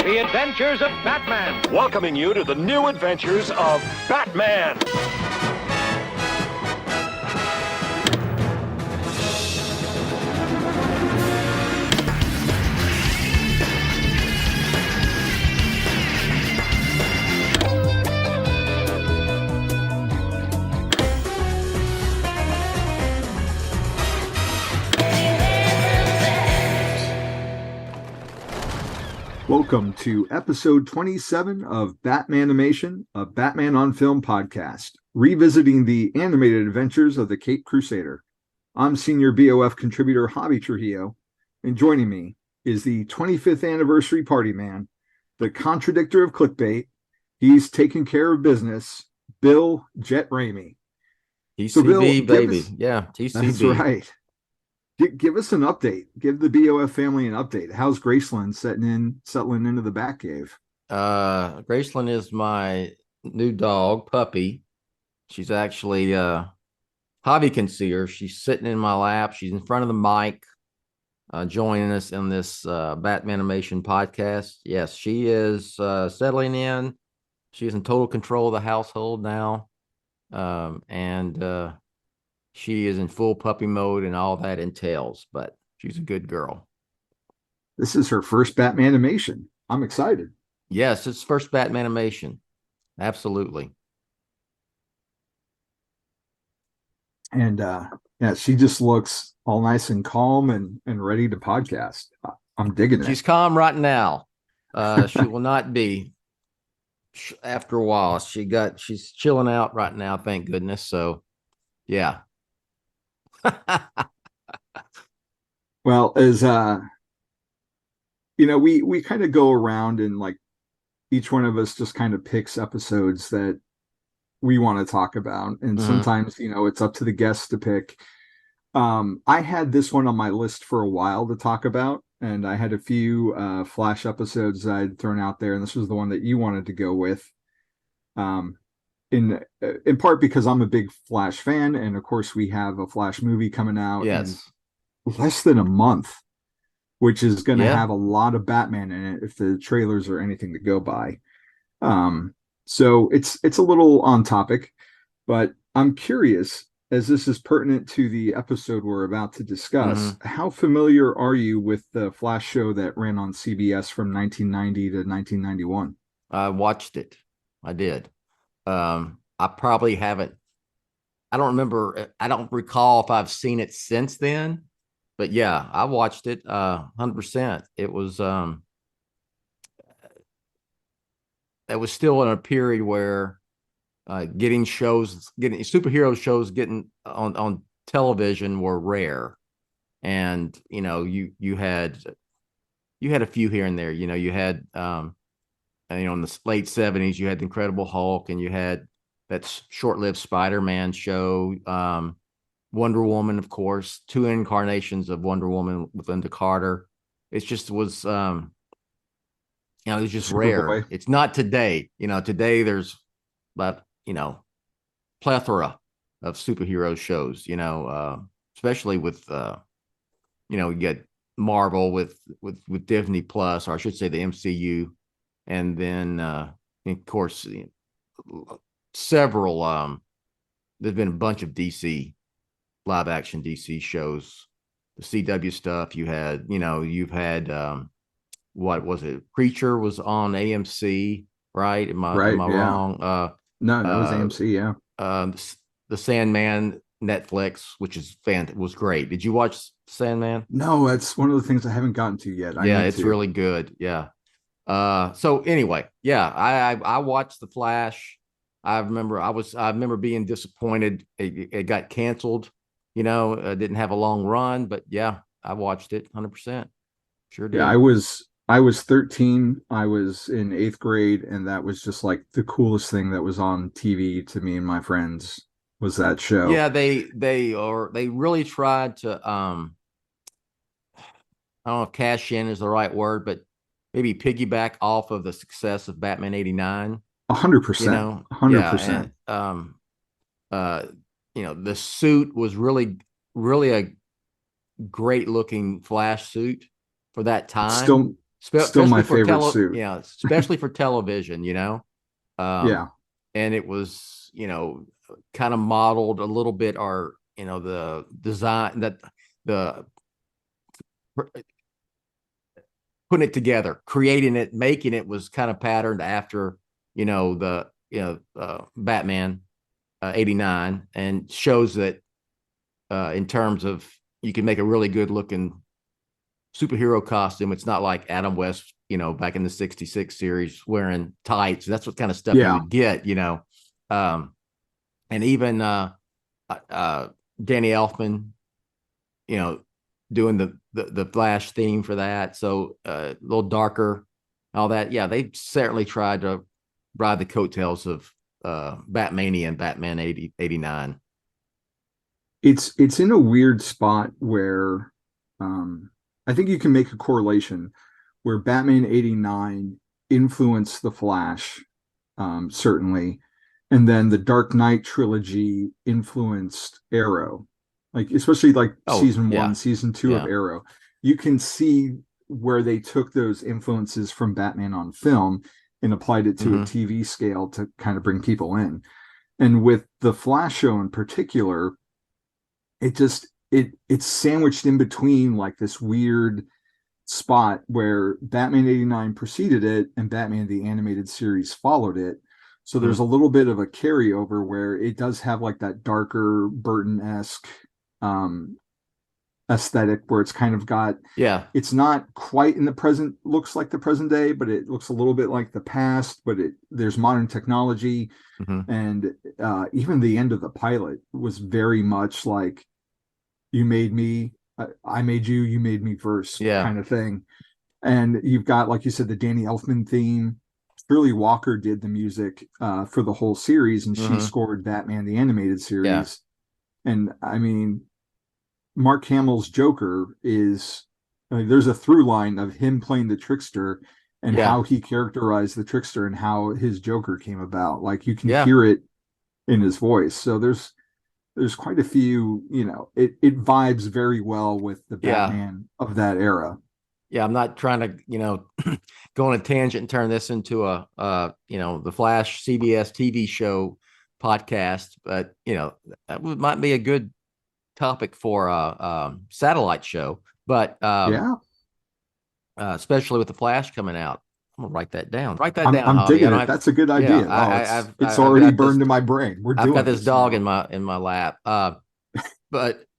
The Adventures of Batman. Welcoming you to the new adventures of Batman. Welcome to episode 27 of BATMANIMATION, a Batman on Film podcast, revisiting the animated adventures of the Caped Crusader. I'm senior BOF contributor Javi Trujillo, and joining me is the 25th anniversary party man, the contradictor of clickbait. He's taking care of business, Bill Jett Ramey. TCB, so Bill, baby. TCB. That's right. Give us an update. Give the BOF family an update. How's Graceland settling into the Batcave? Graceland is my new dog, puppy. She's actually, Javi can see her. She's sitting in my lap. She's in front of the mic, joining us in this BATMANIMATION podcast. Yes, she is settling in. She's in total control of the household now. She is in full puppy mode and all that entails, but she's a good girl. This is her first BATMANIMATION. I'm excited. Yes, it's first BATMANIMATION. Absolutely. And yeah, she just looks all nice and calm and ready to podcast. I'm digging it. She's calm right now. She will not be after a while. She's chilling out right now, thank goodness. So yeah. Well, as we kind of go around and like each one of us just kind of picks episodes that we want to talk about, and sometimes it's up to the guests to pick. I had this one on my list for a while to talk about, and I had a few Flash episodes that I'd thrown out there, and this was the one that you wanted to go with. In part because I'm a big Flash fan, and of course we have a Flash movie coming out in less than a month, which is going to have a lot of Batman in it if the trailers are anything to go by. So it's a little on topic, but I'm curious, as this is pertinent to the episode we're about to discuss, how familiar are you with the Flash show that ran on CBS from 1990 to 1991? I watched it. I did. I probably haven't. I don't remember. I don't recall if I've seen it since then. But yeah, I watched it 100%. It was still in a period where getting superhero shows getting on television were rare, and you had a few here and there. You had in the late 70s, you had the Incredible Hulk, and you had that short-lived Spider-Man show, Wonder Woman, of course, 2 incarnations of Wonder Woman with Linda Carter. It just was, it was just rare. It's not today. Today there's about, plethora of superhero shows, especially with, you get Marvel with Disney Plus, or I should say the MCU. And then, of course, several, there's been a bunch of DC, live action DC shows, the CW stuff. You've had, what was it? Preacher was on AMC, right? Am I wrong? No, that was AMC, yeah. The Sandman Netflix, which is was great. Did you watch Sandman? No, that's one of the things I haven't gotten to yet. It's really good. Yeah. So anyway, I watched The Flash. I remember being disappointed. It got canceled, didn't have a long run, but yeah, I watched it 100%. Sure did. Yeah, I was 13. I was in 8th grade, and that was just like the coolest thing that was on TV to me and my friends was that show. Yeah, they really tried to I don't know if cash in is the right word, but maybe piggyback off of the success of Batman 89. 100%. 100%. The suit was really a great looking Flash suit for that time. Still my favorite suit. Yeah, especially for television, Yeah. And it was, kind of modeled a little bit the design that the putting it together, creating it, making it was kind of patterned after, Batman 89, and shows that in terms of you can make a really good looking superhero costume. It's not like Adam West, back in the 66 series wearing tights. That's what kind of stuff you would get, and even Danny Elfman, doing the Flash theme for that. So a little darker, all that. Yeah, they certainly tried to ride the coattails of Batmania and Batman 89. It's in a weird spot where I think you can make a correlation where Batman 89 influenced the Flash, certainly, and then the Dark Knight trilogy influenced Arrow, like especially like season 1, season 2 of Arrow. You can see where they took those influences from Batman on film and applied it to a TV scale to kind of bring people in. And with the Flash show in particular, it's sandwiched in between like this weird spot where Batman 89 preceded it and Batman the Animated Series followed it. So there's a little bit of a carryover where it does have like that darker Burton-esque aesthetic where it's kind of got, it's not quite in the present, looks like the present day, but it looks a little bit like the past, but there's modern technology. And even the end of the pilot was very much like, you made me, I made you, you made me first, kind of thing. And you've got, like you said, the Danny Elfman theme. Shirley Walker did the music for the whole series, and she scored Batman the Animated Series. And I mean, Mark Hamill's Joker is, there's a through line of him playing the trickster and how he characterized the trickster and how his Joker came about. Like you can hear it in his voice. So there's quite a few, it vibes very well with the Batman of that era. Yeah, I'm not trying to, go on a tangent and turn this into a, the Flash CBS TV show podcast, but, that might be a good topic for a satellite show. But especially with the Flash coming out. I'm gonna write that down. I'm digging it. That's a good idea. It's already burned in my brain. I've got this dog in my lap. But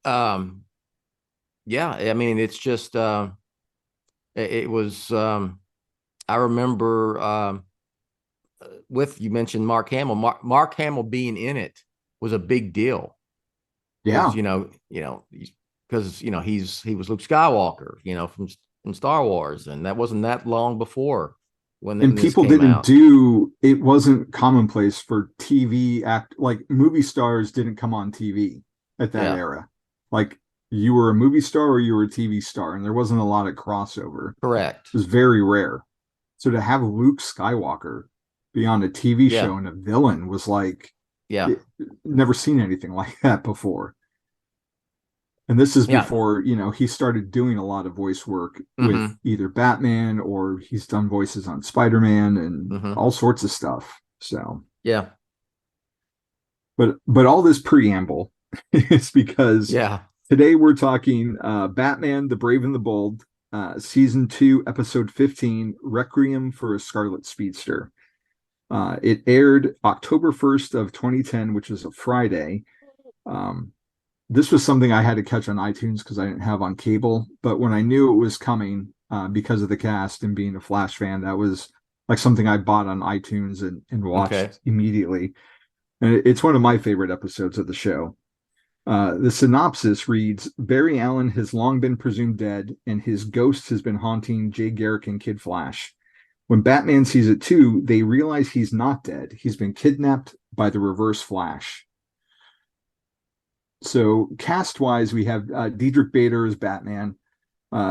I mean, it's just it was. I remember you mentioned Mark Hamill. Mark Hamill being in it was a big deal. Yeah, because he was Luke Skywalker, from Star Wars, and that wasn't that long before. And people didn't it wasn't commonplace for TV like movie stars didn't come on TV at that era. Like you were a movie star or you were a TV star, and there wasn't a lot of crossover. Correct. It was very rare. So to have Luke Skywalker be on a TV show and a villain was like, never seen anything like that before. And this is before, he started doing a lot of voice work with either Batman or he's done voices on Spider-Man and all sorts of stuff. So, but all this preamble is because today we're talking Batman, the Brave and the Bold, season 2, episode 15, Requiem for a Scarlet Speedster. It aired October 1st of 2010, which is a Friday. This was something I had to catch on iTunes because I didn't have on cable. But when I knew it was coming because of the cast and being a Flash fan, that was like something I bought on iTunes and watched immediately. And it's one of my favorite episodes of the show. The synopsis reads, Barry Allen has long been presumed dead, and his ghost has been haunting Jay Garrick and Kid Flash. When Batman sees it too, they realize he's not dead. He's been kidnapped by the Reverse Flash. So cast-wise, we have Diedrich Bader as Batman.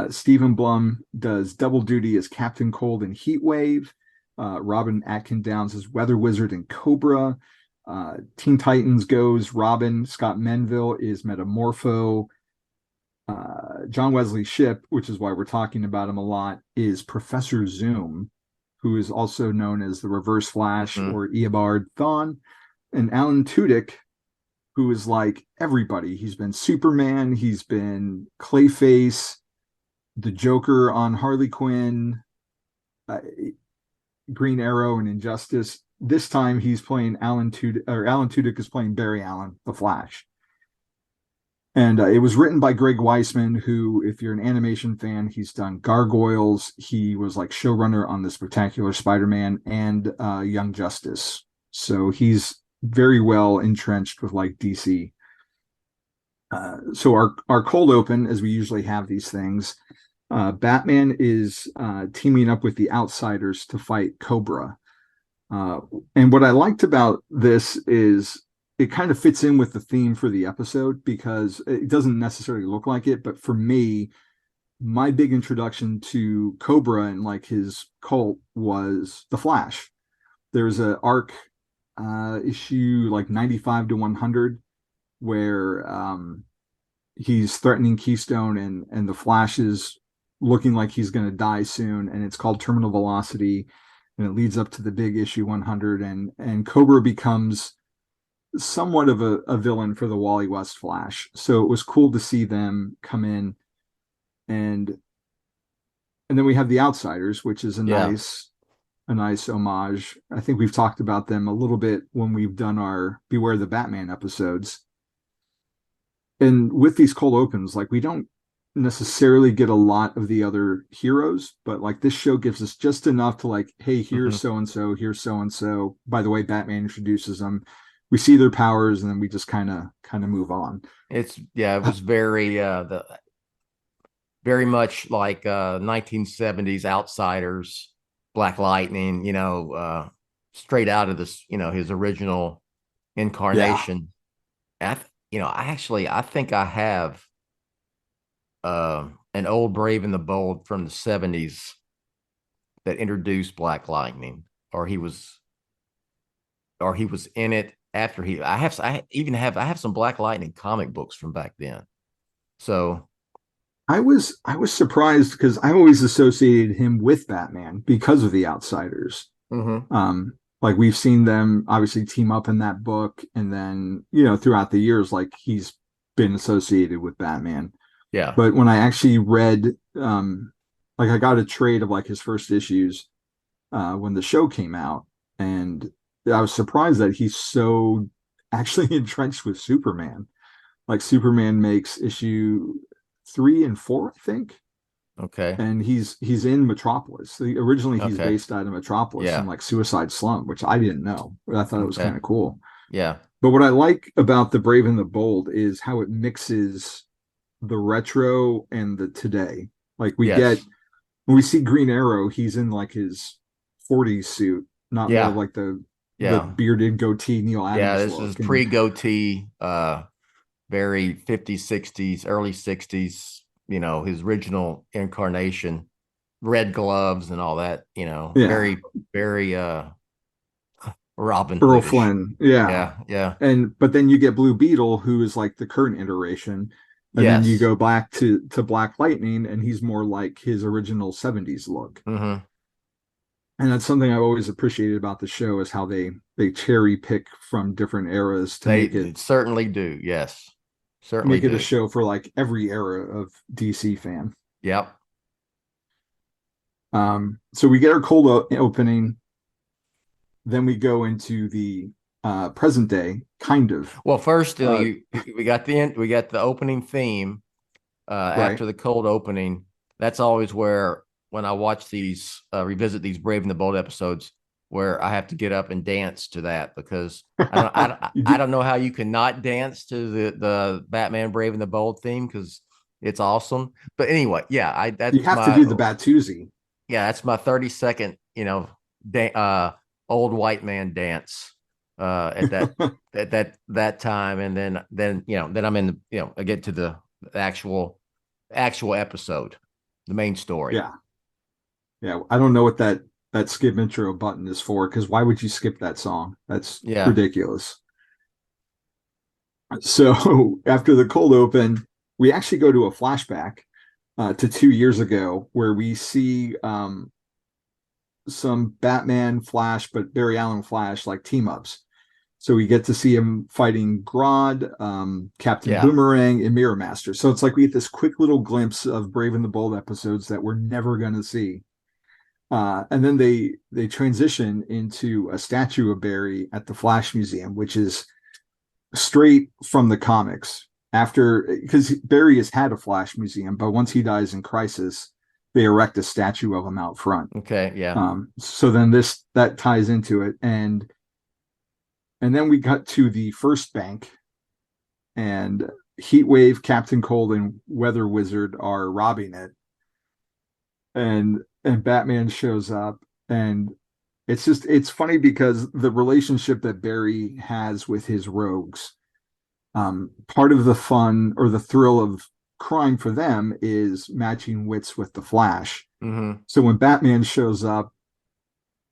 Stephen Blum does double duty as Captain Cold in Heatwave. Robin Atkin Downs as Weather Wizard in Cobra. Teen Titans goes Robin. Scott Menville is Metamorpho. John Wesley Shipp, which is why we're talking about him a lot, is Professor Zoom, who is also known as the Reverse Flash or Eobard Thawne, and Alan Tudyk, who is like everybody. He's been Superman, he's been Clayface, the Joker on Harley Quinn, Green Arrow, and Injustice. This time he's playing Alan Tudyk, or Alan Tudyk is playing Barry Allen, the Flash. And it was written by Greg Weisman, who, if you're an animation fan, he's done Gargoyles. He was like showrunner on The Spectacular Spider-Man and Young Justice. So he's very well entrenched with like DC. So our cold open, as we usually have these things, Batman is teaming up with the Outsiders to fight Cobra. And what I liked about this is it kind of fits in with the theme for the episode, because it doesn't necessarily look like it, but for me, my big introduction to Cobra and like his cult was The Flash. There's an arc issue like 95 to 100 where he's threatening Keystone, and the Flash is looking like he's going to die soon, and it's called Terminal Velocity, and it leads up to the big issue 100, and Cobra becomes somewhat of a villain for the Wally West Flash. So it was cool to see them come in, and then we have the Outsiders, which is a nice homage. I think we've talked about them a little bit when we've done our Beware the Batman episodes. And with these cold opens, like, we don't necessarily get a lot of the other heroes, but like this show gives us just enough to like, hey, here's so-and-so, here's so-and-so. By the way, Batman introduces them. We see their powers, and then we just kind of move on. It was very very much like 1970s Outsiders, Black Lightning, straight out of this, his original incarnation. I think I have an old Brave and the Bold from the 70s that introduced Black Lightning, or he was in it after I have some Black Lightning comic books from back then. So I was surprised, because I always associated him with Batman because of the Outsiders. Like, we've seen them obviously team up in that book, and then throughout the years, like, he's been associated with Batman. Yeah. But when I actually read, like, I got a trade of like his first issues when the show came out, and I was surprised that he's so actually entrenched with Superman. Like, Superman makes issue 3 and 4, I think. Okay. And he's in Metropolis. Originally, he's based out of Metropolis in like Suicide Slum, which I didn't know. But I thought it was kind of cool. Yeah. But what I like about The Brave and the Bold is how it mixes the retro and the today. Like, we get, when we see Green Arrow, he's in like his 40s suit, not more of like the bearded goatee Neil Adams. Yeah, this is pre-goatee, very 50s, 60s, early 60s, his original incarnation, red gloves and all that, very, very Robin Earl Hood-ish. Flynn. Yeah. But then you get Blue Beetle, who is like the current iteration. And then you go back to Black Lightning, and he's more like his original 70s look. And that's something I've always appreciated about the show, is how they cherry pick from different eras to make it. Certainly do. Yes. Certainly make it a show for like every era of DC fan. Yep. So we get our cold opening, then we go into the present day, kind of. Well, first we got the opening theme after the cold opening. That's always where, when I watch these revisit these Brave and the Bold episodes, where I have to get up and dance to that, because I don't know how you can not dance to the Batman Brave and the Bold theme, because it's awesome. But anyway, that's you have to do the Batusi. Yeah, that's my 30-second, old white man dance at that time, and then I'm in I get to the actual episode, the main story. Yeah, I don't know what that skip intro button is for, because why would you skip that song? That's ridiculous. So after the cold open, we actually go to a flashback to 2 years ago where we see some Batman Flash, but Barry Allen Flash like team ups. So we get to see him fighting Grodd, Captain Boomerang, and Mirror Master. So it's like we get this quick little glimpse of Brave and the Bold episodes that we're never going to see. And then they transition into a statue of Barry at the Flash Museum, which is straight from the comics. Because Barry has had a Flash Museum, but once he dies in Crisis, they erect a statue of him out front. Okay, yeah. So then that ties into it, and then we got to the first bank, and Heatwave, Captain Cold, and Weather Wizard are robbing it, and Batman shows up, and it's funny because the relationship that Barry has with his rogues, part of the fun or the thrill of crime for them is matching wits with the Flash. Mm-hmm. So when Batman shows up,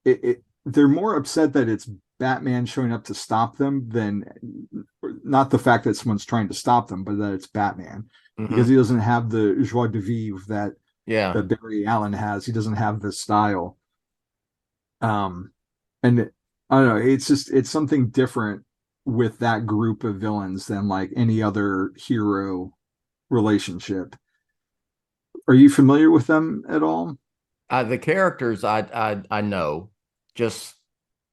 they're more upset that it's Batman showing up to stop them than not the fact that someone's trying to stop them, but that it's Batman, because he doesn't have the joie de vivre that Barry Allen has. He doesn't have the style. And I don't know, it's something different with that group of villains than like any other hero relationship. Are you familiar with them at all? The characters I know, just,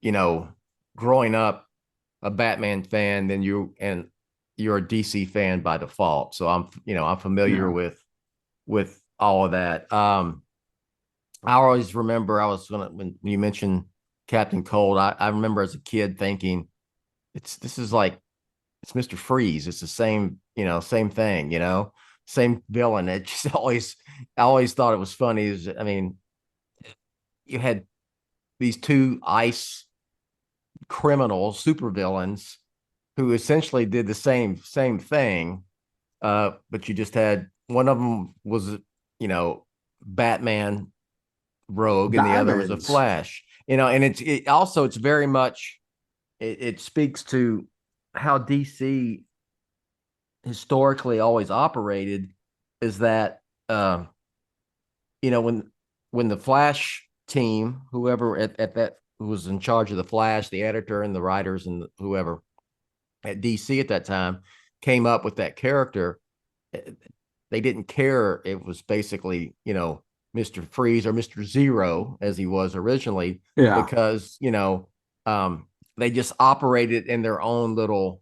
you know, growing up a Batman fan, then you're a DC fan by default. So I'm familiar with all of that. I always remember when you mentioned Captain Cold, I remember as a kid thinking this is like, it's Mr. Freeze. It's the same thing, same villain. It just I always thought it was funny. I mean, you had these two ice criminals, supervillains, who essentially did the same thing. But you just had one of them was, Batman rogue, and the other was a Flash, and it's very much, it speaks to how DC historically always operated, is that when the Flash team, whoever at that who was in charge of the Flash, the editor and the writers and whoever at DC at that time came up with that character, they didn't care. It was basically, Mr. Freeze or Mr. Zero as he was originally, because they just operated in their own little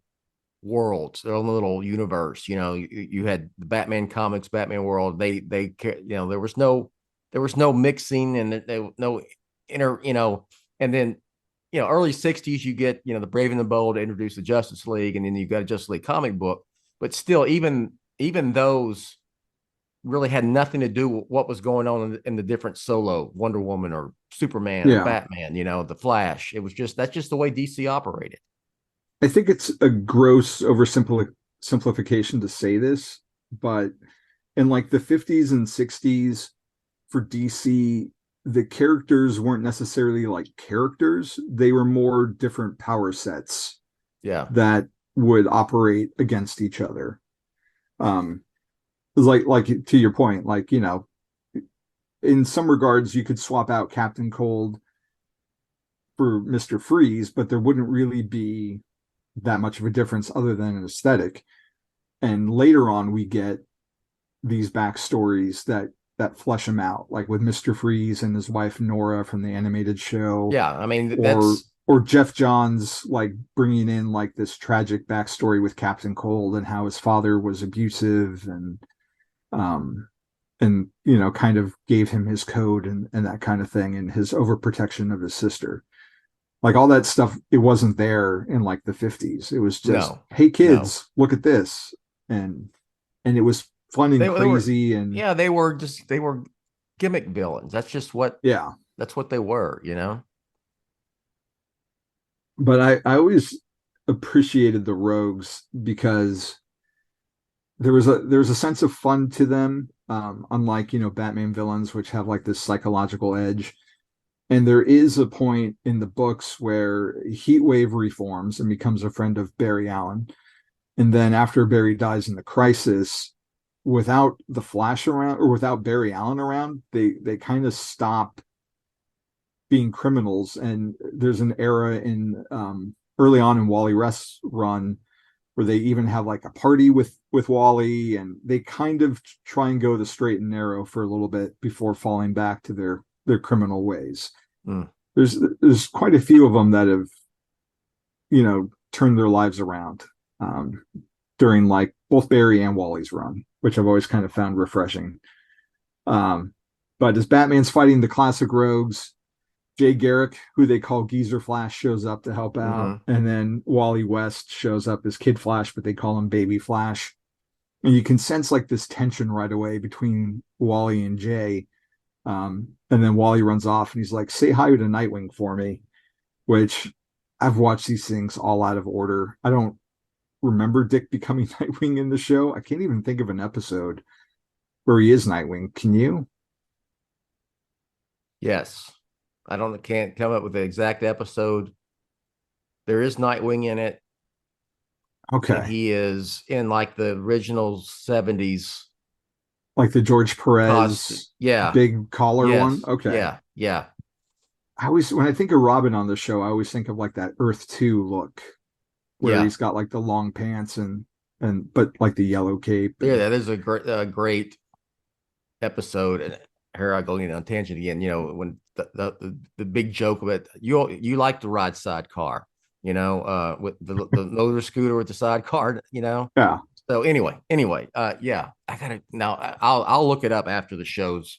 worlds, their own little universe. You had the Batman comics, Batman world. They there was no mixing, and no inner, and then early 60s you get the Brave and the Bold to introduce the Justice League, and then you've got a Justice League comic book. But still, even those really had nothing to do with what was going on in the different solo Wonder Woman or Superman or Batman, the Flash. That's just the way DC operated. I think it's a gross oversimplification to say this, but in like the 50s and 60s for DC, the characters weren't necessarily like characters. They were more different power sets that would operate against each other. Like to your point, like, in some regards you could swap out Captain Cold for Mr. Freeze, but there wouldn't really be that much of a difference other than an aesthetic. And later on we get these backstories that flesh him out, like with Mr. Freeze and his wife Nora from the animated show. I mean, or Jeff Johns like bringing in like this tragic backstory with Captain Cold and how his father was abusive and kind of gave him his code and that kind of thing, and his overprotection of his sister. Like all that stuff, it wasn't there in like the 50s. It was just, hey kids, look at this. And it was fun and crazy. They were gimmick villains. That's just what, that's what they were, But I always appreciated the rogues because there was a sense of fun to them, unlike Batman villains, which have like this psychological edge. And there is a point in the books where Heatwave reforms and becomes a friend of Barry Allen, and then after Barry dies in the Crisis, without the Flash around, or without Barry Allen around, they kind of stop being criminals. And there's an era in early on in Wally West's run where they even have like a party with Wally, and they kind of try and go the straight and narrow for a little bit before falling back to their criminal ways. There's quite a few of them that have, turned their lives around during like both Barry and Wally's run, which I've always kind of found refreshing. But as Batman's fighting the classic rogues, Jay Garrick, who they call Geezer Flash, shows up to help out. And then Wally West shows up as Kid Flash, but they call him Baby Flash. And you can sense like this tension right away between Wally and Jay. And then Wally runs off and he's like, say hi to Nightwing for me, which I've watched these things all out of order. I don't remember Dick becoming Nightwing in the show. I can't even think of an episode where he is Nightwing. Can you? Yes. Can't come up with the exact episode. There is Nightwing in it. Okay. And he is in like the original 70s. Like the George Perez big collar one? Okay. Yeah. When I think of Robin on the show, I always think of like that Earth 2 look where he's got like the long pants but like the yellow cape. Yeah, that is a great episode. And here I go on a tangent again. When the big joke of it, you like to ride sidecar, with the motor scooter with the sidecar, Yeah. So anyway, I gotta now. I'll look it up after the shows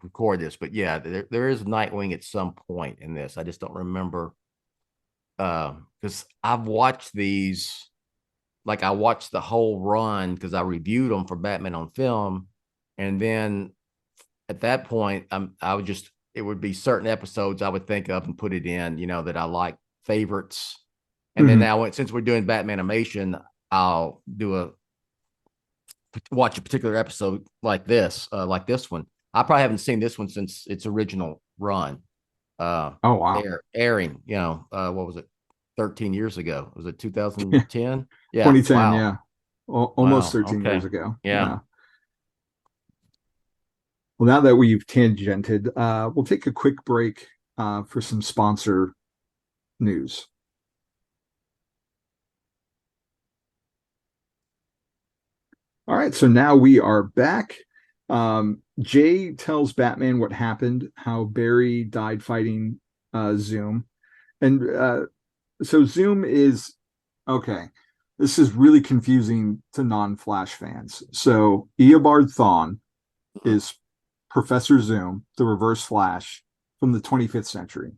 record this, but yeah, there is Nightwing at some point in this. I just don't remember because I've watched these. Like I watched the whole run because I reviewed them for Batman on Film, and then at that point, it would be certain episodes I would think of and put it in, that I like favorites. And then now, since we're doing Batmanimation, I'll watch a particular episode like this one. I probably haven't seen this one since its original run. Oh wow! Airing, what was it? 13 years ago. Was it 2010? Yeah, 2010. wow. Yeah, almost 13 years ago. Yeah. Well, now that we've tangented, we'll take a quick break for some sponsor news. All right, so now we are back. Jay tells Batman what happened, how Barry died fighting Zoom. And so Zoom is, okay, this is really confusing to non-Flash fans. So Eobard Thawne is Professor Zoom, the Reverse Flash from the 25th century.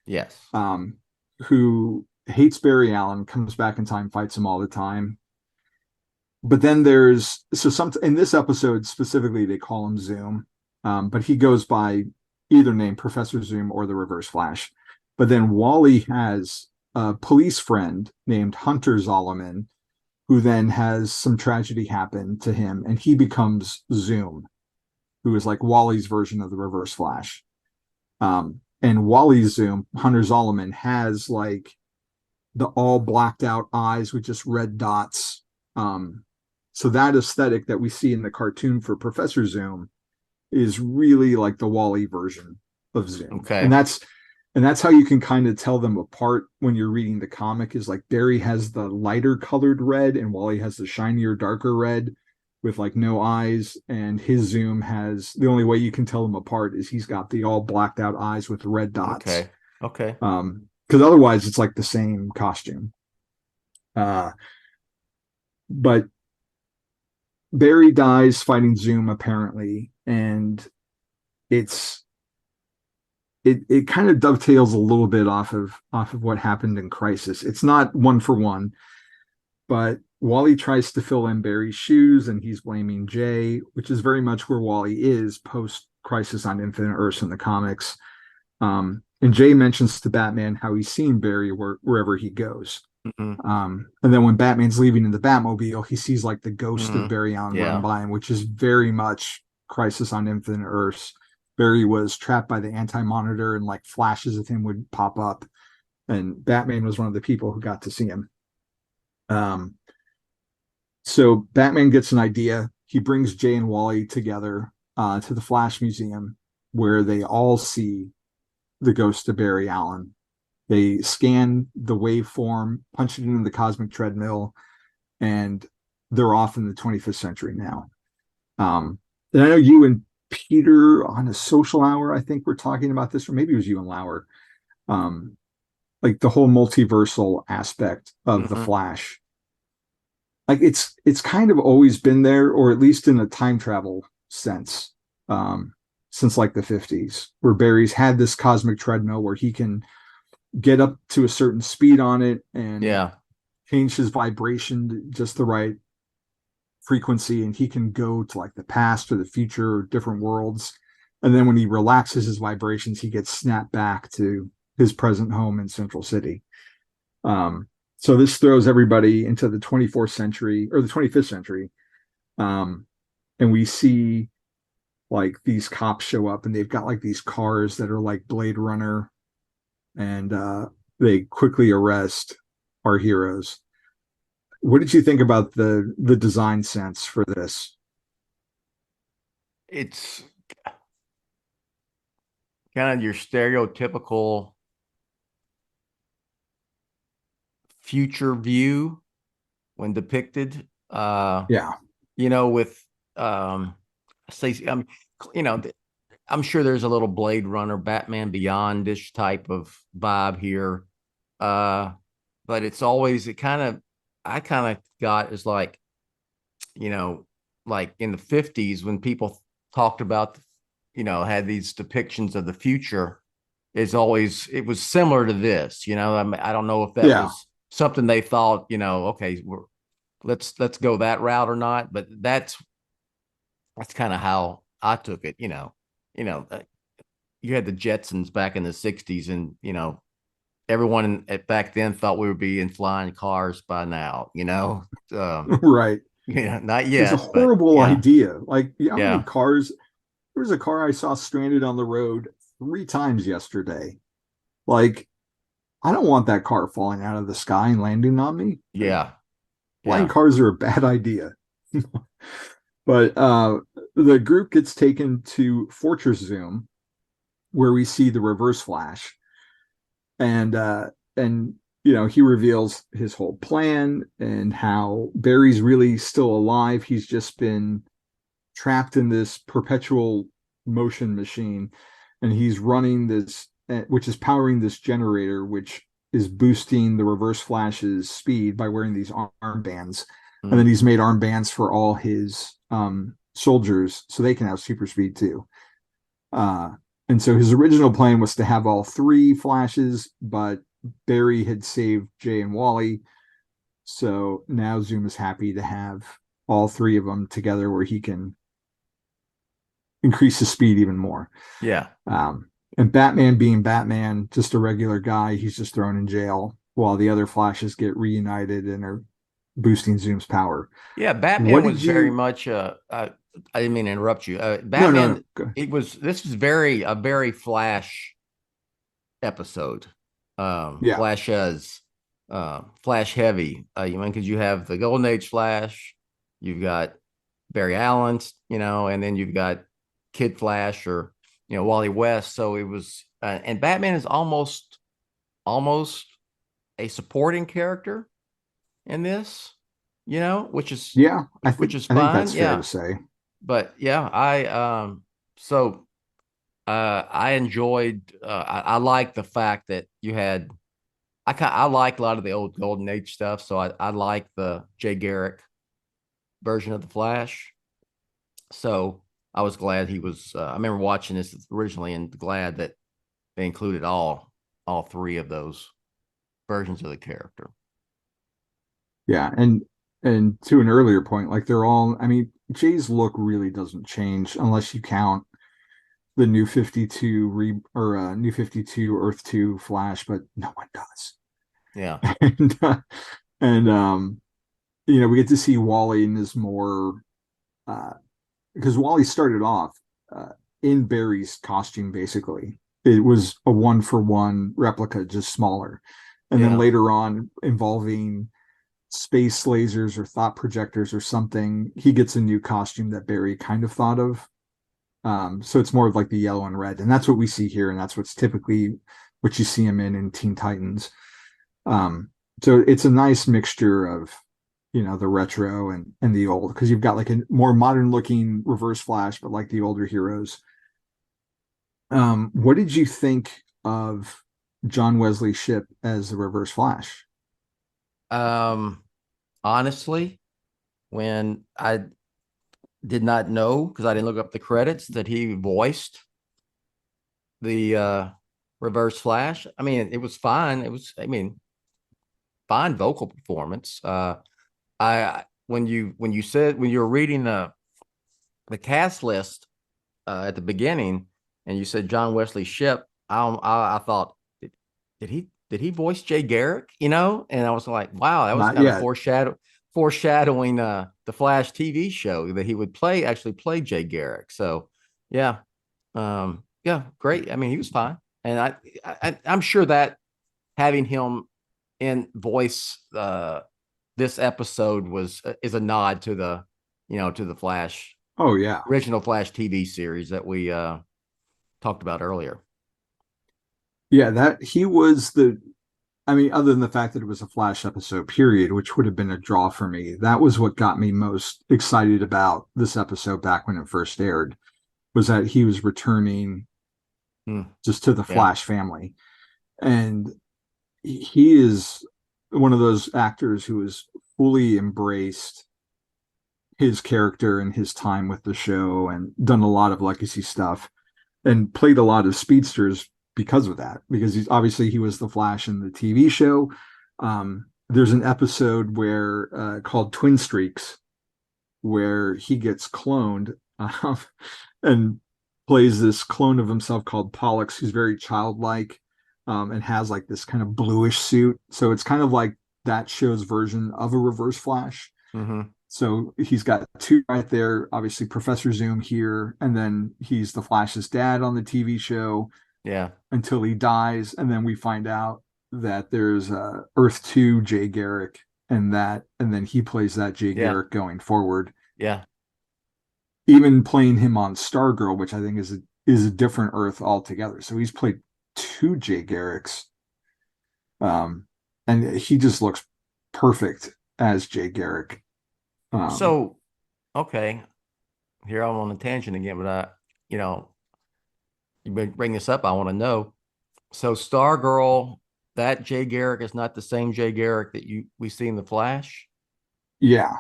Yes. Who hates Barry Allen, comes back in time, fights him all the time. But then in this episode specifically, they call him Zoom, but he goes by either name, Professor Zoom or the Reverse Flash. But then Wally has a police friend named Hunter Zolomon, who then has some tragedy happen to him, and he becomes Zoom, who is like Wally's version of the Reverse Flash. And Wally's Zoom, Hunter Zolomon, has like the all blacked out eyes with just red dots. So that aesthetic that we see in the cartoon for Professor Zoom is really like the Wally version of Zoom. Okay. And that's how you can kind of tell them apart when you're reading the comic, is like Barry has the lighter colored red and Wally has the shinier, darker red with like no eyes. And his Zoom has, the only way you can tell them apart is he's got the all blacked out eyes with red dots. Okay. Because otherwise it's like the same costume. But Barry dies fighting Zoom apparently, and it kind of dovetails a little bit off of what happened in Crisis. It's not one for one, but Wally tries to fill in Barry's shoes and he's blaming Jay, which is very much where Wally is post Crisis on Infinite Earths in the comics. And Jay mentions to Batman how he's seen Barry wherever he goes. And then when Batman's leaving in the Batmobile, he sees like the ghost of Barry Allen run by him, which is very much Crisis on Infinite Earths. Barry was trapped by the Anti-Monitor and like flashes of him would pop up, and Batman was one of the people who got to see him. So Batman gets an idea he brings Jay and Wally together to the Flash Museum, where they all see the ghost of Barry Allen. They scan the waveform, punch it into the cosmic treadmill, and they're off in the 25th century now. And I know you and Peter on a social hour, I think we're talking about this, or maybe it was you and Lauer, like the whole multiversal aspect of the Flash. Like it's kind of always been there, or at least in a time travel sense, since like the 50s, where Barry's had this cosmic treadmill where he can get up to a certain speed on it and change his vibration to just the right frequency, and he can go to like the past or the future or different worlds. And then when he relaxes his vibrations, he gets snapped back to his present home in Central City. So this throws everybody into the 24th century or the 25th century. And we see like these cops show up, and they've got like these cars that are like Blade Runner, and they quickly arrest our heroes. What did you think about the design sense for this? It's kind of your stereotypical future view when depicted. You know, with I'm sure there's a little Blade Runner, Batman Beyond-ish type of vibe here. But it's always, I kind of got is like, you know, like in the 50s when people talked about, you know, had these depictions of the future, it was similar to this, you know. I don't know if that was something they thought, you know, okay, let's go that route or not, but that's kind of how I took it, you know, you had the Jetsons back in the 60s, and, you know, everyone back then thought we would be in flying cars by now, you know. Right. Yeah, not yet. It's a horrible idea. Like, how many cars? There was a car I saw stranded on the road 3 times yesterday. Like, I don't want that car falling out of the sky and landing on me. Flying cars are a bad idea. But the group gets taken to Fortress Zoom, where we see the Reverse Flash, and you know, he reveals his whole plan and how Barry's really still alive. He's just been trapped in this perpetual motion machine, and he's running this, which is powering this generator, which is boosting the Reverse Flash's speed by wearing these armbands. And then he's made armbands for all his soldiers so they can have super speed too. And so his original plan was to have all 3 Flashes, but Barry had saved Jay and Wally. So now Zoom is happy to have all 3 of them together, where he can increase his speed even more. And Batman, being Batman, just a regular guy, he's just thrown in jail while the other Flashes get reunited and are boosting Zoom's power. Batman was very much I didn't mean to interrupt you. Batman, no. This was a very Flash episode. Flash as Flash heavy. You mean, because you have the Golden Age Flash, you've got Barry Allen, you know, and then you've got Kid Flash, or, you know, Wally West. So it was, and Batman is almost a supporting character in this, you know, which is fine. I think that's fair to say. But I enjoyed. I like the fact that you had. I like a lot of the old Golden Age stuff, so I like the Jay Garrick version of the Flash. So I was glad he was. I remember watching this originally and glad that they included all 3 of those versions of the character. Yeah, and to an earlier point, like they're all, I mean, Jay's look really doesn't change unless you count the New 52 New 52 Earth 2 Flash, but no one does. And you know, we get to see Wally in this more because Wally started off in Barry's costume. Basically, it was a 1-for-1 replica, just smaller, and then later on involving space lasers or thought projectors or something, he gets a new costume that Barry kind of thought of. So it's more of like the yellow and red, and that's what we see here, and that's what's typically what you see him in Teen Titans. So it's a nice mixture of, the retro and the old, because you've got like a more modern looking Reverse Flash, but like the older heroes. What did you think of John Wesley Shipp as the Reverse Flash? Honestly, when I did not know, because I didn't look up the credits, that he voiced the Reverse Flash. I mean, it was fine. It was, fine vocal performance. When you were reading the cast list at the beginning, and you said John Wesley Shipp, I thought, did he voice Jay Garrick? And I was like, wow, that was kind of foreshadowing the Flash TV show, that he would actually play Jay Garrick. So yeah, great. I mean, he was fine, and I'm sure that having him in voice this episode is a nod to the to the Flash. Oh yeah, original Flash TV series that we talked about earlier. Yeah, that he was other than the fact that it was a Flash episode, period, which would have been a draw for me, that was what got me most excited about this episode back when it first aired, was that he was returning just to the Flash family. And he is one of those actors who has fully embraced his character and his time with the show and done a lot of legacy stuff and played a lot of speedsters because of that, because he was the Flash in the TV show. There's an episode where called Twin Streaks, where he gets cloned and plays this clone of himself called Pollux, who's very childlike, and has like this kind of bluish suit. So it's kind of like that show's version of a Reverse Flash. Mm-hmm. So he's got two right there, obviously Professor Zoom here, and then he's the Flash's dad on the TV show. Yeah. Until he dies, and then we find out that there's Earth 2 Jay Garrick, and then he plays that Jay Garrick going forward. Yeah. Even playing him on Stargirl, which I think is a different Earth altogether. So he's played two Jay Garricks. And he just looks perfect as Jay Garrick. So, okay. Here I'm on a tangent again, but you bring this up, I want to know. So Stargirl, that Jay Garrick is not the same Jay Garrick that we see in the Flash? Yeah.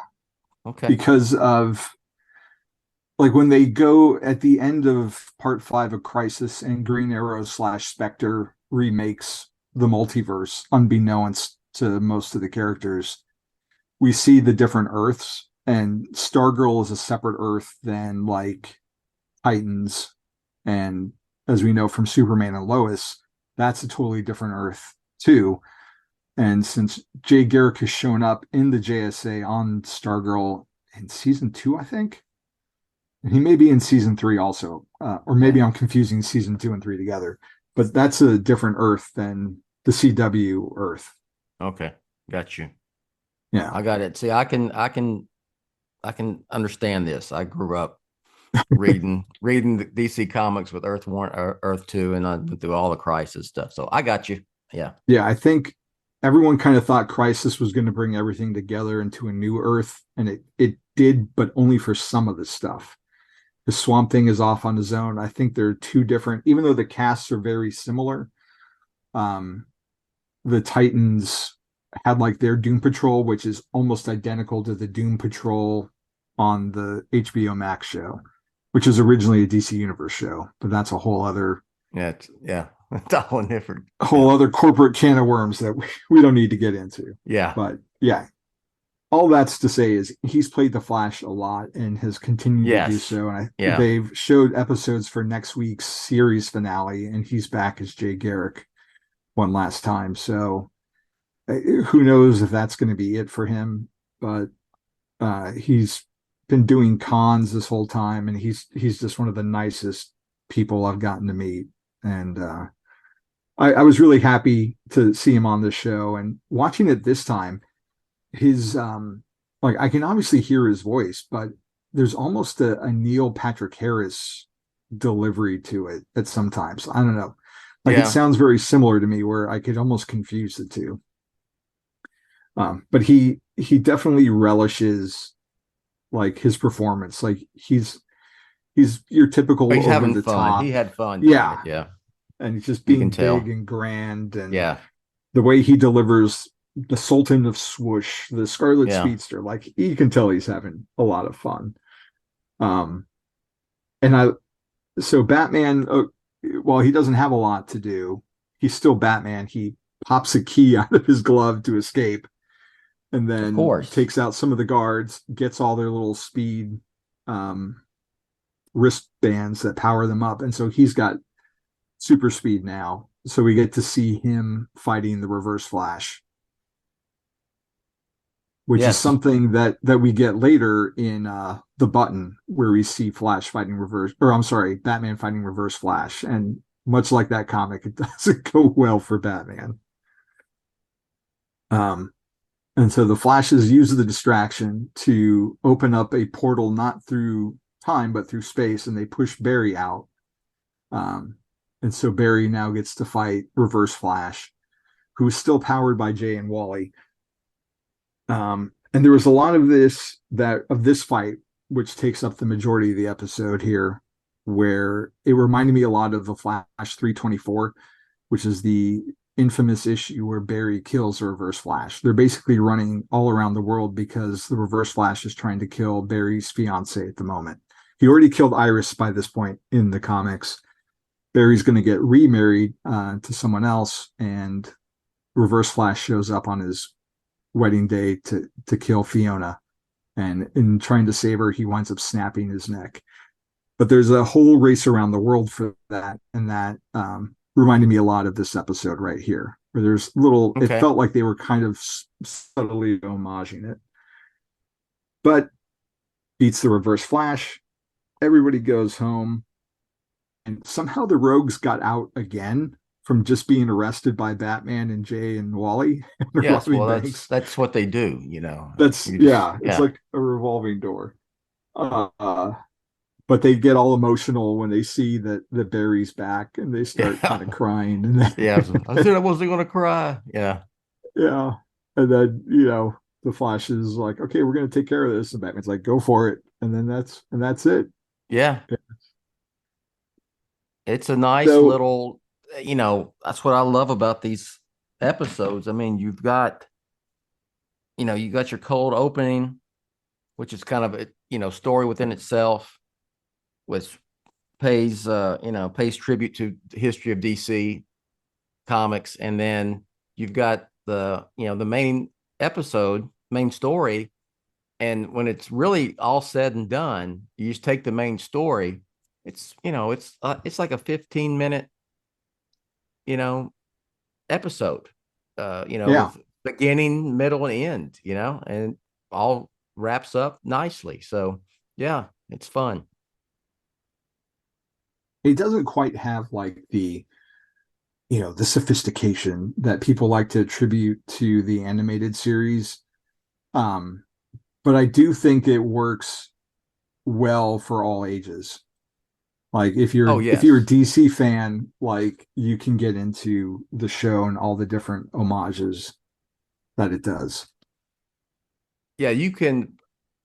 Okay. Because of, like, when they go at the end of Part 5 of Crisis and Green Arrow / Spectre remakes the multiverse, unbeknownst to most of the characters, we see the different Earths, and Stargirl is a separate Earth than like Titans, and as we know from Superman and Lois, that's a totally different Earth too. And since Jay Garrick has shown up in the JSA on Stargirl in season 2, I think, and he may be in season 3 also, or maybe I'm confusing season 2 and 3 together, but that's a different Earth than the CW Earth. Okay, got you. Yeah, I got it. See, I can understand this. I grew up reading the DC comics with Earth 1, Earth 2, and I went through all the Crisis stuff. So I got you. Yeah. Yeah, I think everyone kind of thought Crisis was going to bring everything together into a new Earth, and it did, but only for some of the stuff. The Swamp Thing is off on his own. I think they're two different, even though the casts are very similar. The Titans had like their Doom Patrol, which is almost identical to the Doom Patrol on the HBO Max show, which is originally a DC Universe show, but that's a whole other it's a whole different other corporate can of worms that we don't need to get into. Yeah. But yeah, all that's to say is he's played the Flash a lot and has continued to do so. And they've showed episodes for next week's series finale, and he's back as Jay Garrick one last time. So who knows if that's going to be it for him, but he's been doing cons this whole time, and he's just one of the nicest people I've gotten to meet. And I was really happy to see him on this show, and watching it this time, his like I can obviously hear his voice, but there's almost a Neil Patrick Harris delivery to it at sometimes. I don't know. Like it sounds very similar to me where I could almost confuse the two. But he definitely relishes like his performance. Like he's your typical he's over having the fun. top. He had fun. Yeah. Yeah. And he's just You being can tell. big and grand, and Yeah. the way he delivers the Sultan of Swoosh, the Scarlet Speedster, like you can tell he's having a lot of fun. And so Batman, while he doesn't have a lot to do, he's still Batman. He pops a key out of his glove to escape, and then takes out some of the guards, gets all their little speed wristbands that power them up, and so he's got super speed now. So we get to see him fighting the Reverse Flash, which is something that we get later in the Button, where we see Flash fighting Batman fighting Reverse Flash, and much like that comic, it doesn't go well for Batman. And so the Flashes use the distraction to open up a portal, not through time but through space, and they push Barry out. And so Barry now gets to fight Reverse Flash, who is still powered by Jay and Wally. And there was a lot of this fight, which takes up the majority of the episode here, where it reminded me a lot of the Flash 324, which is the infamous issue where Barry kills the Reverse Flash. They're basically running all around the world because the Reverse Flash is trying to kill Barry's fiance at the moment. He already killed Iris by this point in the comics. Barry's going to get remarried to someone else, and Reverse Flash shows up on his wedding day to kill Fiona. And in trying to save her, he winds up snapping his neck. But there's a whole race around the world for that, and that reminded me a lot of this episode right here, where there's it felt like they were kind of subtly homaging it. But beats the Reverse Flash, everybody goes home, and somehow the Rogues got out again from just being arrested by Batman and Jay and Wally. Yes, well, that's what they do, you know. It's like a revolving door. But they get all emotional when they see that Barry's back, and they start kind of crying. And I said I wasn't going to cry. Yeah. And then the Flash is like, "Okay, we're going to take care of this," and Batman's like, "Go for it." And then that's it. Yeah. It's a nice little, that's what I love about these episodes. I mean, you've got, you got your cold opening, which is kind of a, story within itself, which pays tribute to the history of DC comics. And then you've got the main episode, main story. And when it's really all said and done, you just take the main story. It's like a 15-minute episode, with beginning, middle, and end, and all wraps up nicely. So yeah, it's fun. It doesn't quite have like the sophistication that people like to attribute to the animated series, but I do think it works well for all ages. Like if you're a DC fan, like you can get into the show and all the different homages that it does. Yeah, you can.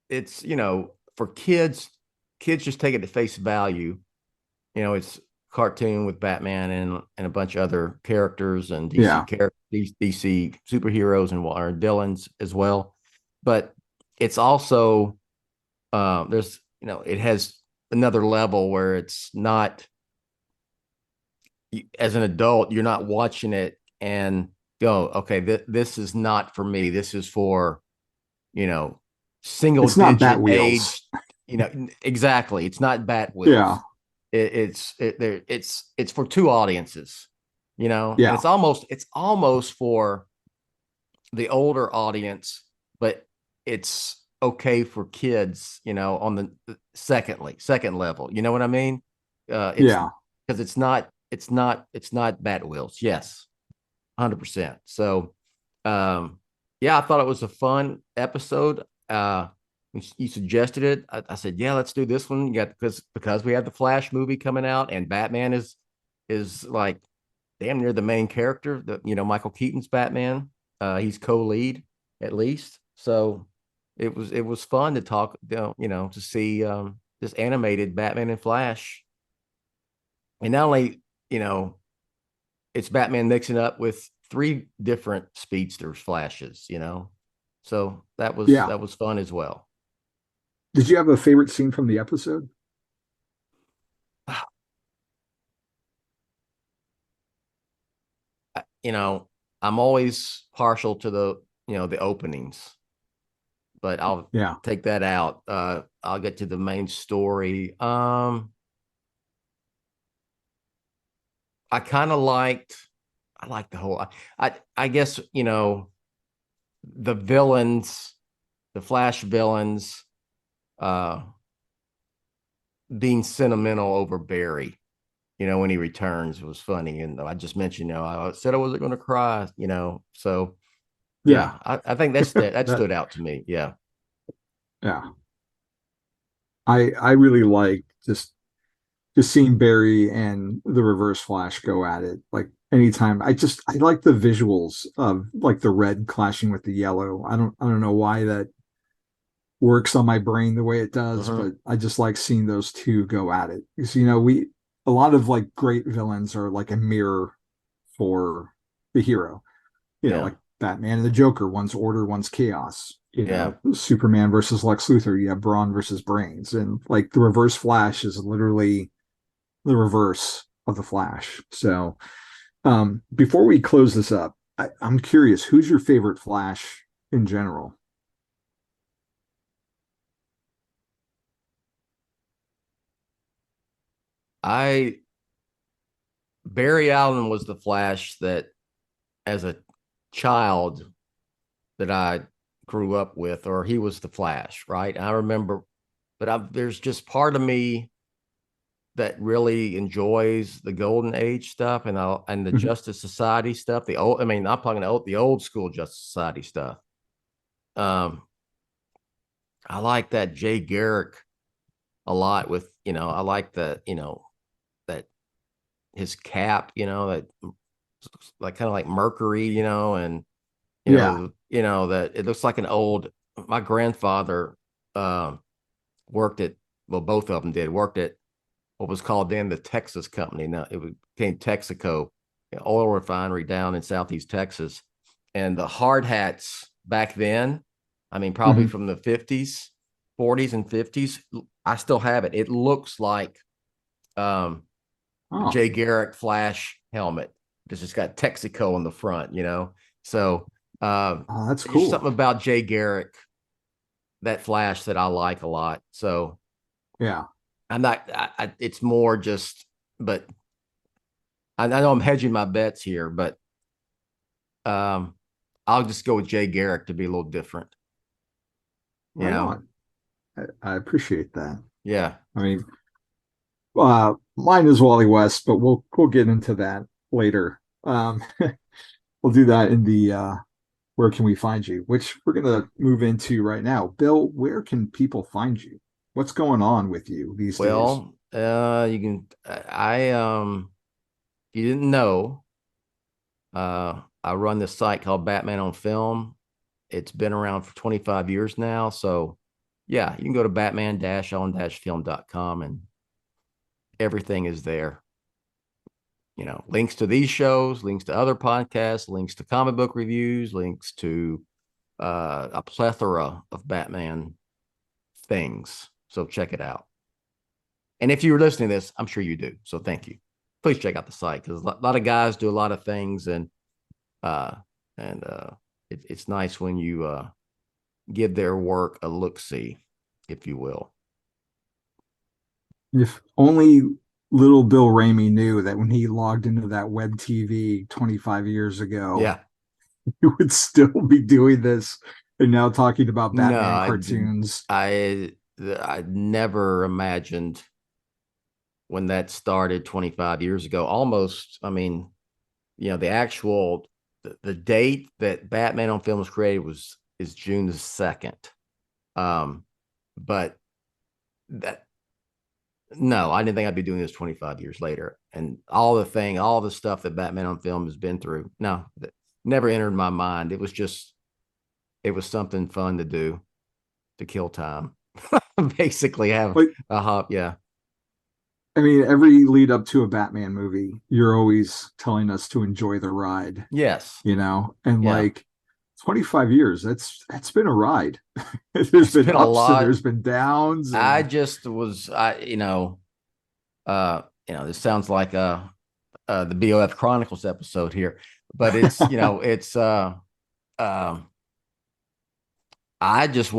It's for kids just take it at face value. It's cartoon with Batman and a bunch of other characters and DC superheroes and villains as well. But it's also there's it has another level where it's not, as an adult, you're not watching it and go, okay, this is not for me. This is for, single it's not digit Batwheels. age, exactly. It's not Batwheels. Yeah. It's for two audiences, Yeah. And it's almost for the older audience, but it's okay for kids, on the second level. You know what I mean? Because it's not Batwheels. Yes, 100%. So, yeah, I thought it was a fun episode. You suggested it. I said, yeah, let's do this one. You got because we have the Flash movie coming out, and Batman is like damn near the main character. Michael Keaton's Batman. He's co-lead at least. So it was fun to talk. To see this animated Batman and Flash, and not only it's Batman mixing up with three different speedsters, Flashes. So that was Yeah. that was fun as well. Did you have a favorite scene from the episode? I'm always partial to the openings, but I'll Yeah. take that out. I'll get to the main story. I liked the whole. I guess the villains, the Flash villains, uh, being sentimental over Barry. When he returns, it was funny. And I just mentioned, I said I wasn't going to cry. So Yeah. yeah, I think that That, stood out to me. Yeah. yeah. I really like just seeing Barry and the Reverse Flash go at it. Like anytime, I like the visuals of like the red clashing with the yellow. I don't know why that works on my brain the way it does, Mm-hmm. but I just like seeing those two go at it. Because we a lot of like great villains are like a mirror for the hero. Yeah. Like Batman and the Joker, one's order, one's chaos. Yeah. Superman versus Lex Luthor, you have Brawn versus Brains. And like the Reverse Flash is literally the reverse of the Flash. So before we close this up, I'm curious, who's your favorite Flash in general? I Barry Allen was the Flash that, as a child, that I grew up with, or he was the Flash, right? I remember, but there's just part of me that really enjoys the Golden Age stuff and the Mhm. Justice Society stuff. I'm talking the old school Justice Society stuff. Um, I like that Jay Garrick a lot. I like that his cap, that like kind of like Mercury, and Yeah. that it looks like an old. My grandfather worked at well, both of them did worked at what was called then the Texas Company. Now it became Texaco, an oil refinery down in Southeast Texas, and the hard hats back then. Probably Mhm. from the 50s, 40s, and 50s. I still have it. It looks like um, Oh, Jay Garrick Flash helmet. It's got Texaco on the front, So that's there's cool. something about Jay Garrick, that Flash, that I like a lot. So Yeah. I'm not. It's more just, but I know I'm hedging my bets here, but um, I'll just go with Jay Garrick to be a little different. You Right know? on. I appreciate that. Yeah. I mean, mine is Wally West, but we'll get into that later. We'll do that in the where can we find you, which we're gonna move into right now. Bill, where can people find you? What's going on with you these days? Well, you can. You didn't know. I run this site called Batman on Film. It's been around for 25 years now. So, yeah, you can go to batman-on-film.com and everything is there. Links to these shows, links to other podcasts, links to comic book reviews, links to a plethora of Batman things. So check it out. And if you were listening to this, I'm sure you do. So thank you. Please check out the site because a lot of guys do a lot of things, and uh, it's nice when you give their work a look see, if you will. If only little Bill Ramey knew that when he logged into that web TV 25 years ago, Yeah. he would still be doing this and now talking about No, Batman cartoons. I never imagined when that started 25 years ago. Almost, the actual the date that Batman on Film was created is June the 2nd. But that, no, I didn't think I'd be doing this 25 years later. And all the stuff that Batman on Film has been through, no, that never entered my mind. It was something fun to do to kill time. Basically have a hop. Yeah. I mean, every lead up to a Batman movie, you're always telling us to enjoy the ride. Yes. And like 25 years, that's been a ride. There's been ups a lot. And there's been downs. And... I just was, this sounds like the BOF Chronicles episode here, but it's, I just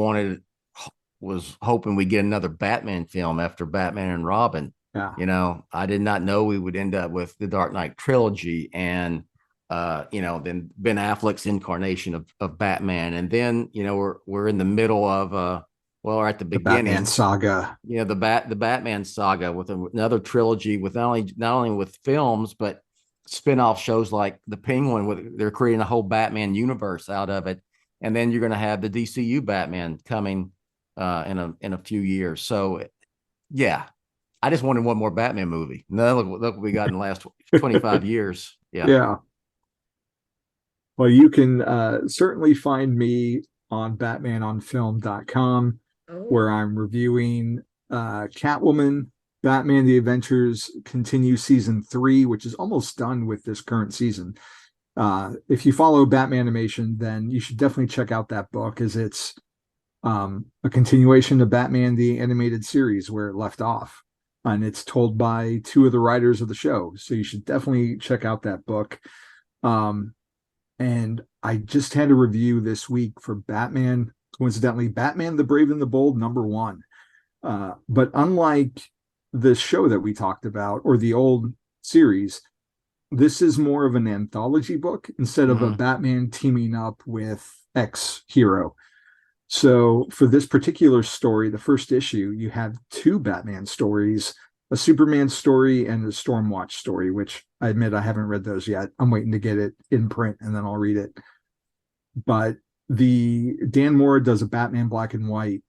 was hoping we get another Batman film after Batman and Robin. Yeah. I did not know we would end up with the Dark Knight trilogy and, then Ben Affleck's incarnation of Batman. And then, we're in the middle of, we're at the beginning. Batman saga. The Batman saga with another trilogy with not only with films, but spin-off shows like The Penguin. They're creating a whole Batman universe out of it. And then you're going to have the DCU Batman coming in a few years. So, yeah. I just wanted one more Batman movie. No, look what we got in the last 25 years. Yeah. Yeah. Well, you can certainly find me on BatmanOnFilm.com, where I'm reviewing Catwoman, Batman: The Adventures Continue Season 3, which is almost done with this current season. If you follow Batmanimation, then you should definitely check out that book, as it's a continuation of Batman the Animated Series where it left off. And it's told by two of the writers of the show. So you should definitely check out that book. And I just had a review this week for Batman, coincidentally, Batman the Brave and the Bold #1. But unlike the show that we talked about or the old series, this is more of an anthology book instead of a Batman teaming up with X hero. So for this particular story, the first issue, you have two Batman stories, a Superman story and a Stormwatch story, which I admit I haven't read those yet. I'm waiting to get it in print and then I'll read it. But the Dan Mora does a Batman Black and White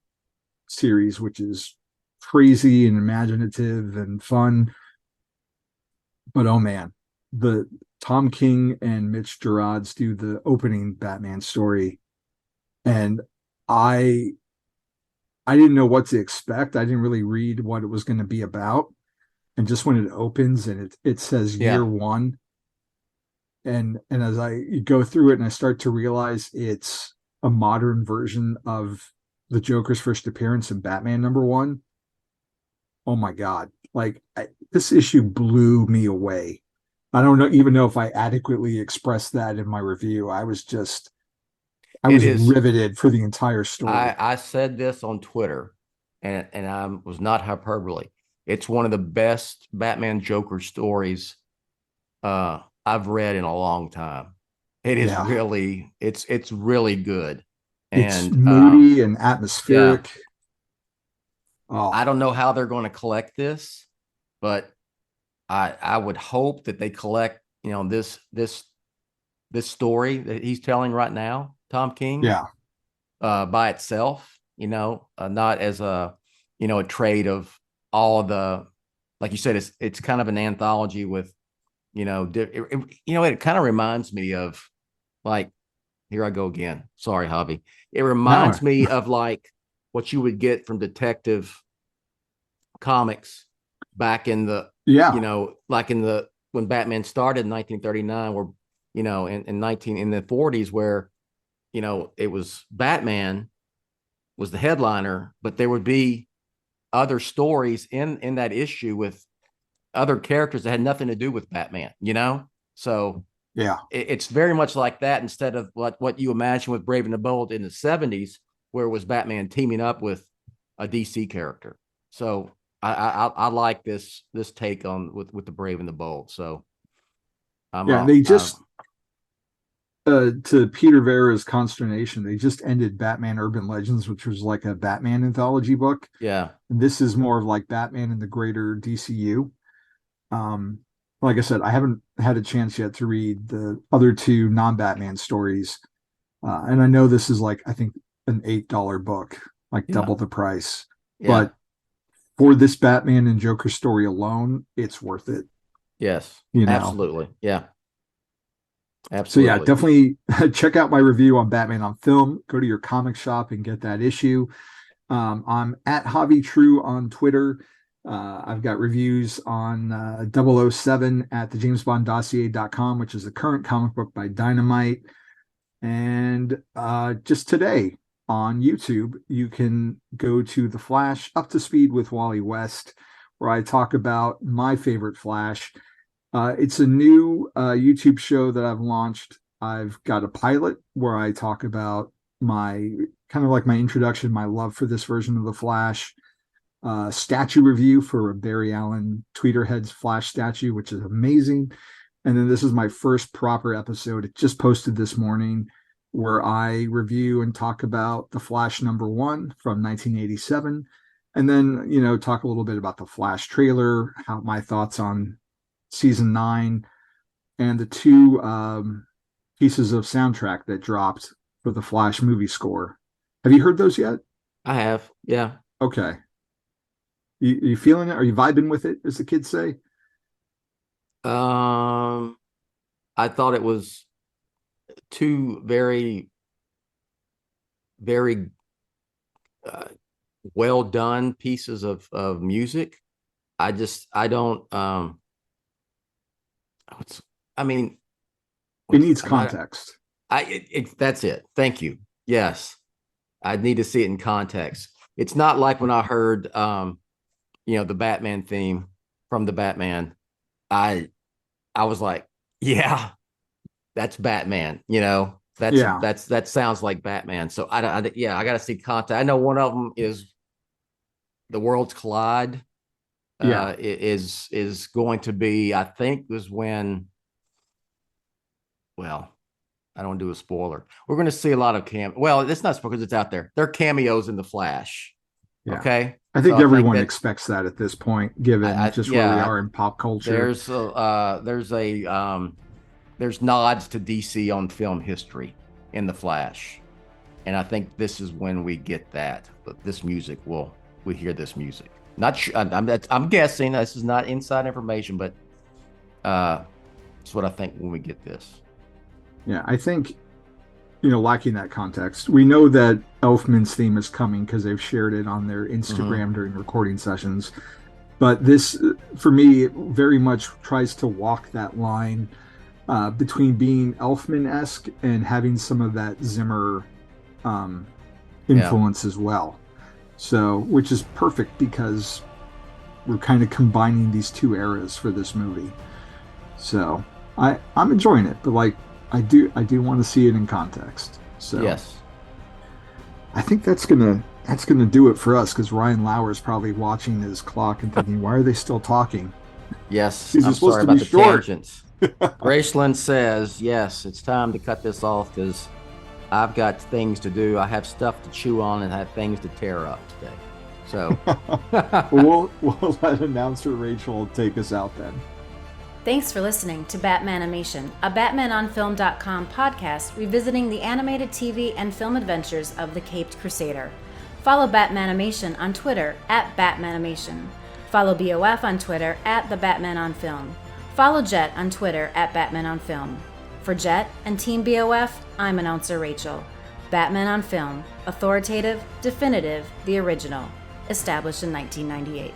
series, which is crazy and imaginative and fun. But oh man, the Tom King and Mitch Gerads do the opening Batman story. And I didn't know what to expect. I didn't really read what it was going to be about. And just when it opens and it says year one. And as I go through it and I start to realize it's a modern version of the Joker's first appearance in Batman #1. Oh my God. Like this issue blew me away. I don't even know if I adequately expressed that in my review. I was riveted for the entire story. I said this on Twitter, and I was not hyperbole. It's one of the best Batman Joker stories I've read in a long time. It is really, it's really good. It's moody and atmospheric. Yeah. Oh. I don't know how they're going to collect this, but I would hope that they collect, this story that he's telling right now, Tom King, by itself, not as a trade of all the, like you said, it's kind of an anthology with, it kind of reminds me of, like, here I go again. Sorry, Javi. It reminds me of like what you would get from Detective Comics back in the, when Batman started in 1939, where, in the 40s, where, it was Batman was the headliner, but there would be other stories in that issue with other characters that had nothing to do with Batman, So it's very much like that, instead of what you imagine with Brave and the Bold in the 70s, where it was Batman teaming up with a DC character. So I like this take on with the Brave and the Bold. So they just to Peter Vera's consternation, they just ended Batman Urban Legends, which was like a Batman anthology book. Yeah. And this is more of like Batman in the greater DCU. like I said, I haven't had a chance yet to read the other two non-Batman stories. And I know this is like, I think, an $8 book, like double the price. Yeah. But for this Batman and Joker story alone, it's worth it. Yes. You know? Absolutely. Yeah. Absolutely. So yeah, definitely check out my review on Batman on Film. Go to your comic shop and get that issue. I'm at Javi True on Twitter. I've got reviews on 007 at thejamesbonddossier.com, which is the current comic book by Dynamite. And just today on YouTube, you can go to The Flash Up to Speed with Wally West, where I talk about my favorite Flash. It's a new YouTube show that I've launched. I've got a pilot where I talk about my kind of like my introduction, my love for this version of the Flash. Statue review for a Barry Allen Tweeterhead's Flash statue, which is amazing. And then this is my first proper episode. It just posted this morning, where I review and talk about the Flash #1 from 1987. And then, you know, talk a little bit about the Flash trailer, how my thoughts on season 9, and the two pieces of soundtrack that dropped for the Flash movie score. Have you heard those yet? I have. Yeah. Okay. You feeling it? Are you vibing with it, as the kids say? I thought it was two very, very well done pieces of music. I don't. I mean, it needs context. That's it. Thank you. Yes, I need to see it in context. It's not like when I heard, the Batman theme from the Batman. I was like, yeah, that's Batman. That sounds like Batman. So I got to see context. I know one of them is The Worlds Collide. Is going to be, I think, was when. Well, I don't want to do a spoiler. We're going to see a lot of Well, it's not because it's out there. There are cameos in the Flash. Yeah. Okay. I think everyone expects that at this point, given where we are in pop culture. There's nods to DC on film history in the Flash, and I think this is when we get that. But this music we hear this music. Not sure. I'm guessing. This is not inside information, but it's what I think when we get this. Yeah, I think, lacking that context, we know that Elfman's theme is coming because they've shared it on their Instagram during recording sessions. But this, for me, very much tries to walk that line between being Elfman-esque and having some of that Zimmer influence as well. So, which is perfect because we're kind of combining these two eras for this movie. So, I'm enjoying it, but I do want to see it in context. So yes, I think that's gonna do it for us, because Ryan Lauer's probably watching his clock and thinking, why are they still talking? Yes, I'm sorry about the tangents. Graceland says, yes, it's time to cut this off because I've got things to do. I have stuff to chew on and I have things to tear up today. So we'll let announcer Rachel take us out then. Thanks for listening to BATMANIMATION, a BatmanOnFilm.com podcast revisiting the animated TV and film adventures of the Caped Crusader. Follow BATMANIMATION on Twitter at BATMANIMATION. Follow BOF on Twitter at The Batman on Film. Follow Jett on Twitter at Batman on Film. For Jett and Team BOF, I'm announcer Rachel. Batman on Film, authoritative, definitive, the original. Established in 1998.